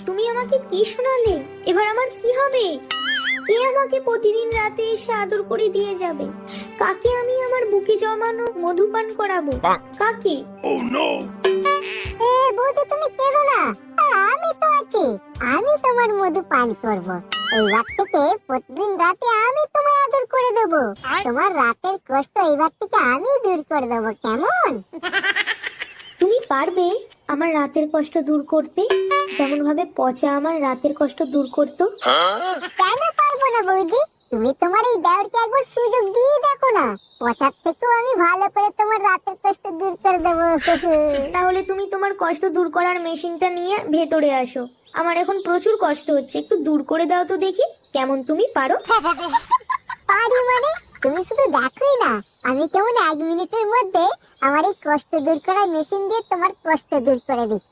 তুমি আমাকে কি শোনালে? এবার আমার কি হবে? কে আমাকে প্রতিদিন রাতে এসে আদর করে দিয়ে যাবে? কাকে আমি আমার বুকে জমানো মধু পান করাবো? কাকে? বৌদি তুমি কেঁদো না, আমি তো আছি। আমি তোমার মধু পান করব। এইবার থেকে প্রতিদিন রাতে আমি তোমায় আদর করে দেবো। তোমার রাতের কষ্ট এইবার থেকে আমি দূর করে দেবো, কেমন? তুমি পারবে আমার রাতের কষ্ট দূর করতে, যেমন ভাবে পচা আমার রাতের কষ্ট দূর করতো? কেন পারবো না বৌদি? তুমি তোমার এই দেওরকে একবার সুযোগ দিয়ে দেখো না। পচার থেকেও আমি ভালো করে তোমার রাতের কষ্ট দূর করে দেবো। তাহলে তুমি তোমার কষ্ট দূর করার মেশিনটা নিয়ে ভেতরে আসো। আমার এখন প্রচুর কষ্ট হচ্ছে, একটু দূর করে দাও তো দেখি কেমন তুমি পারো। পারি মানে? তুমি শুধু দেখোই না, আমি কেমন 1 মিনিটের মধ্যে আমার এই কষ্ট দূর করার মেশিন দিয়ে তোমার কষ্ট দূর করে দিচ্ছি।